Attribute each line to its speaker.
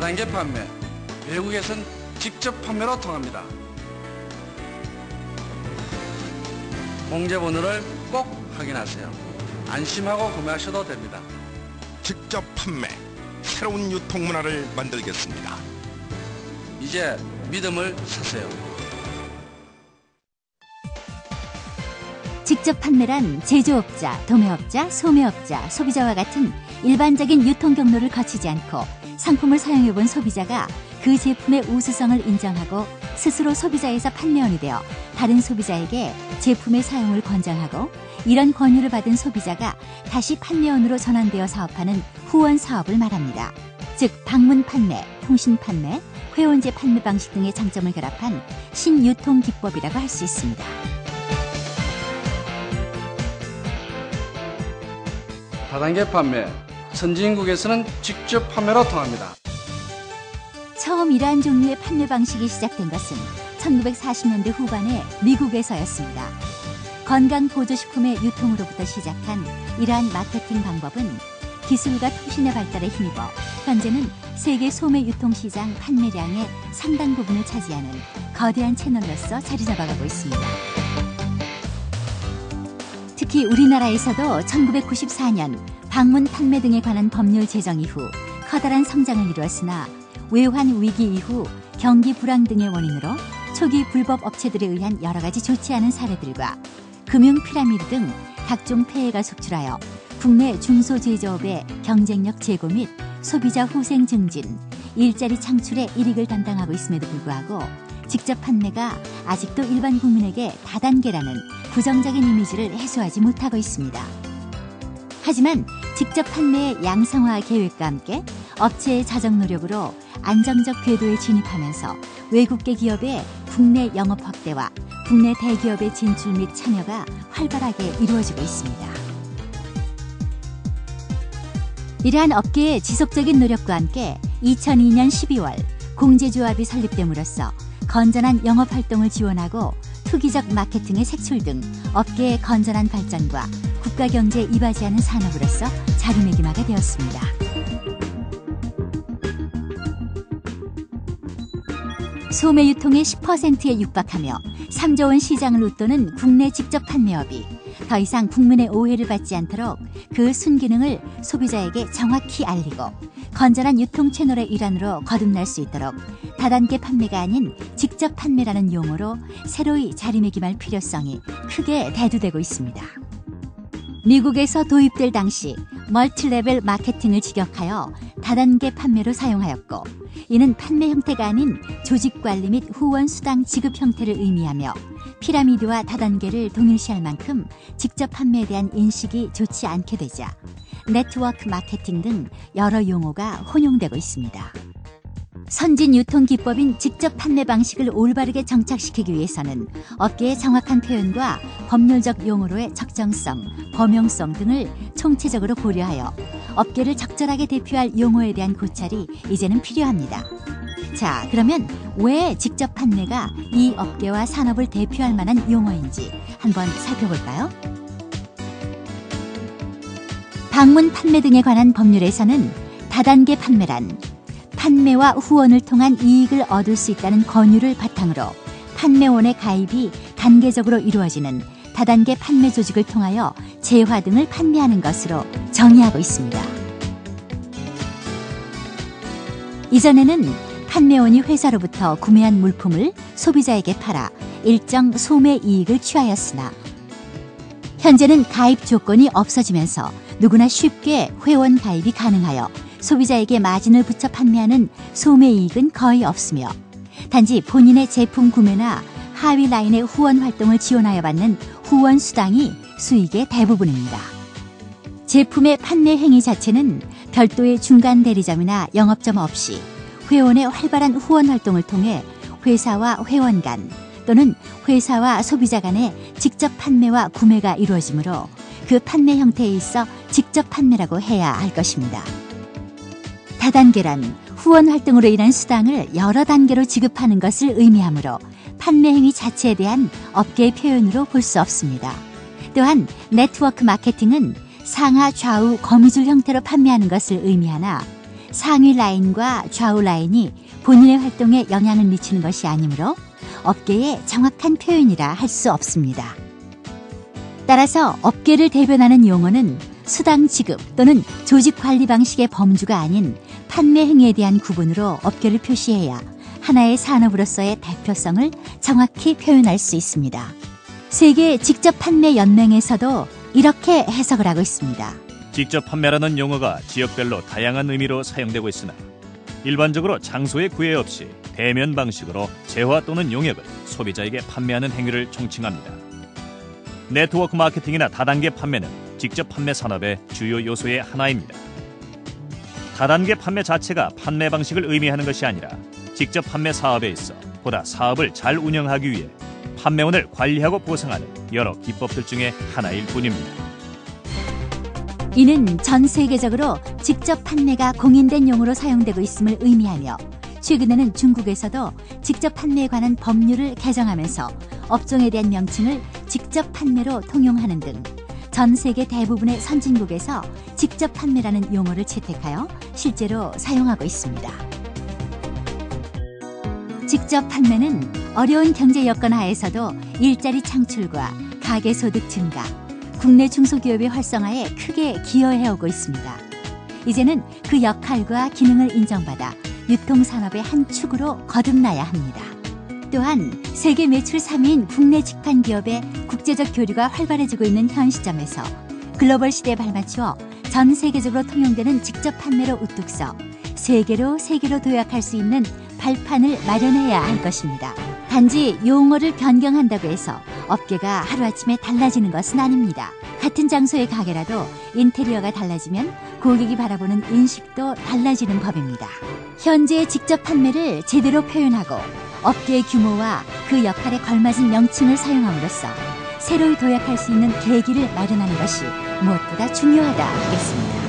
Speaker 1: 다단계 판매, 외국에선 직접 판매로 통합니다. 공제번호를 꼭 확인하세요. 안심하고 구매하셔도 됩니다.
Speaker 2: 직접 판매, 새로운 유통문화를 만들겠습니다.
Speaker 1: 이제 믿음을 사세요.
Speaker 3: 직접 판매란 제조업자, 도매업자, 소매업자, 소비자와 같은 일반적인 유통 경로를 거치지 않고 상품을 사용해본 소비자가 그 제품의 우수성을 인정하고 스스로 소비자에서 판매원이 되어 다른 소비자에게 제품의 사용을 권장하고 이런 권유를 받은 소비자가 다시 판매원으로 전환되어 사업하는 후원 사업을 말합니다. 즉 방문 판매, 통신 판매, 회원제 판매 방식 등의 장점을 결합한 신유통 기법이라고 할 수 있습니다.
Speaker 1: 다단계 판매, 선진국에서는 직접 판매로 통합니다.
Speaker 3: 처음 이러한 종류의 판매 방식이 시작된 것은 1940년대 후반에 미국에서였습니다. 건강보조식품의 유통으로부터 시작한 이러한 마케팅 방법은 기술과 통신의 발달에 힘입어 현재는 세계 소매 유통시장 판매량의 상당 부분을 차지하는 거대한 채널로서 자리 잡아가고 있습니다. 특히 우리나라에서도 1994년 방문 판매 등에 관한 법률 제정 이후 커다란 성장을 이루었으나 외환 위기 이후 경기 불황 등의 원인으로 초기 불법 업체들에 의한 여러 가지 좋지 않은 사례들과 금융 피라미드 등 각종 폐해가 속출하여 국내 중소제조업의 경쟁력 제고 및 소비자 후생 증진, 일자리 창출에 일익을 담당하고 있음에도 불구하고 직접 판매가 아직도 일반 국민에게 다단계라는 부정적인 이미지를 해소하지 못하고 있습니다. 하지만 직접 판매의 양성화 계획과 함께 업체의 자정 노력으로 안정적 궤도에 진입하면서 외국계 기업의 국내 영업 확대와 국내 대기업의 진출 및 참여가 활발하게 이루어지고 있습니다. 이러한 업계의 지속적인 노력과 함께 2002년 12월 공제조합이 설립됨으로써 건전한 영업활동을 지원하고 투기적 마케팅의 색출 등 업계의 건전한 발전과 국가경제에 이바지하는 산업으로서 자리매김하게 되었습니다. 소매 유통의 10%에 육박하며 3조 원 시장을 웃도는 국내 직접 판매업이 더 이상 국민의 오해를 받지 않도록 그 순기능을 소비자에게 정확히 알리고 건전한 유통 채널의 일환으로 거듭날 수 있도록 다단계 판매가 아닌 직접 판매라는 용어로 새로이 자리매김할 필요성이 크게 대두되고 있습니다. 미국에서 도입될 당시 멀티레벨 마케팅을 직역하여 다단계 판매로 사용하였고 이는 판매 형태가 아닌 조직관리 및 후원 수당 지급 형태를 의미하며 피라미드와 다단계를 동일시할 만큼 직접 판매에 대한 인식이 좋지 않게 되자 네트워크 마케팅 등 여러 용어가 혼용되고 있습니다. 선진 유통 기법인 직접 판매 방식을 올바르게 정착시키기 위해서는 업계의 정확한 표현과 법률적 용어로의 적정성, 범용성 등을 총체적으로 고려하여 업계를 적절하게 대표할 용어에 대한 고찰이 이제는 필요합니다. 자, 그러면 왜 직접 판매가 이 업계와 산업을 대표할 만한 용어인지 한번 살펴볼까요? 방문 판매 등에 관한 법률에서는 다단계 판매란 판매와 후원을 통한 이익을 얻을 수 있다는 권유를 바탕으로 판매원의 가입이 단계적으로 이루어지는 다단계 판매 조직을 통하여 재화 등을 판매하는 것으로 정의하고 있습니다. 이전에는 판매원이 회사로부터 구매한 물품을 소비자에게 팔아 일정 소매 이익을 취하였으나 현재는 가입 조건이 없어지면서 누구나 쉽게 회원 가입이 가능하여 소비자에게 마진을 붙여 판매하는 소매 이익은 거의 없으며 단지 본인의 제품 구매나 하위 라인의 후원 활동을 지원하여 받는 후원 수당이 수익의 대부분입니다. 제품의 판매 행위 자체는 별도의 중간 대리점이나 영업점 없이 회원의 활발한 후원 활동을 통해 회사와 회원 간 또는 회사와 소비자 간의 직접 판매와 구매가 이루어지므로 그 판매 형태에 있어 직접 판매라고 해야 할 것입니다. 다단계란 후원 활동으로 인한 수당을 여러 단계로 지급하는 것을 의미하므로 판매 행위 자체에 대한 업계의 표현으로 볼 수 없습니다. 또한 네트워크 마케팅은 상하 좌우 거미줄 형태로 판매하는 것을 의미하나 상위 라인과 좌우 라인이 본인의 활동에 영향을 미치는 것이 아니므로 업계의 정확한 표현이라 할 수 없습니다. 따라서 업계를 대변하는 용어는 수당 지급 또는 조직 관리 방식의 범주가 아닌 판매 행위에 대한 구분으로 업계를 표시해야 하나의 산업으로서의 대표성을 정확히 표현할 수 있습니다. 세계 직접 판매 연맹에서도 이렇게 해석을 하고 있습니다.
Speaker 4: 직접 판매라는 용어가 지역별로 다양한 의미로 사용되고 있으나 일반적으로 장소의 구애 없이 대면 방식으로 재화 또는 용역을 소비자에게 판매하는 행위를 총칭합니다. 네트워크 마케팅이나 다단계 판매는 직접 판매 산업의 주요 요소의 하나입니다. 다단계 판매 자체가 판매 방식을 의미하는 것이 아니라 직접 판매 사업에 있어 보다 사업을 잘 운영하기 위해 판매원을 관리하고 보상하는 여러 기법들 중에 하나일 뿐입니다.
Speaker 3: 이는 전 세계적으로 직접 판매가 공인된 용어로 사용되고 있음을 의미하며 최근에는 중국에서도 직접 판매에 관한 법률을 개정하면서 업종에 대한 명칭을 직접 판매로 통용하는 등 전 세계 대부분의 선진국에서 직접 판매라는 용어를 채택하여 실제로 사용하고 있습니다. 직접 판매는 어려운 경제 여건 하에서도 일자리 창출과 가계소득 증가, 국내 중소기업의 활성화에 크게 기여해오고 있습니다. 이제는 그 역할과 기능을 인정받아 유통산업의 한 축으로 거듭나야 합니다. 또한 세계 매출 3위인 국내 직판기업의 국제적 교류가 활발해지고 있는 현 시점에서 글로벌 시대에 발맞추어 전 세계적으로 통용되는 직접 판매로 우뚝 서 세계로 도약할 수 있는 발판을 마련해야 할 것입니다. 단지 용어를 변경한다고 해서 업계가 하루아침에 달라지는 것은 아닙니다. 같은 장소의 가게라도 인테리어가 달라지면 고객이 바라보는 인식도 달라지는 법입니다. 현재의 직접 판매를 제대로 표현하고 업계의 규모와 그 역할에 걸맞은 명칭을 사용함으로써 새로이 도약할 수 있는 계기를 마련하는 것이 무엇보다 중요하다 하겠습니다.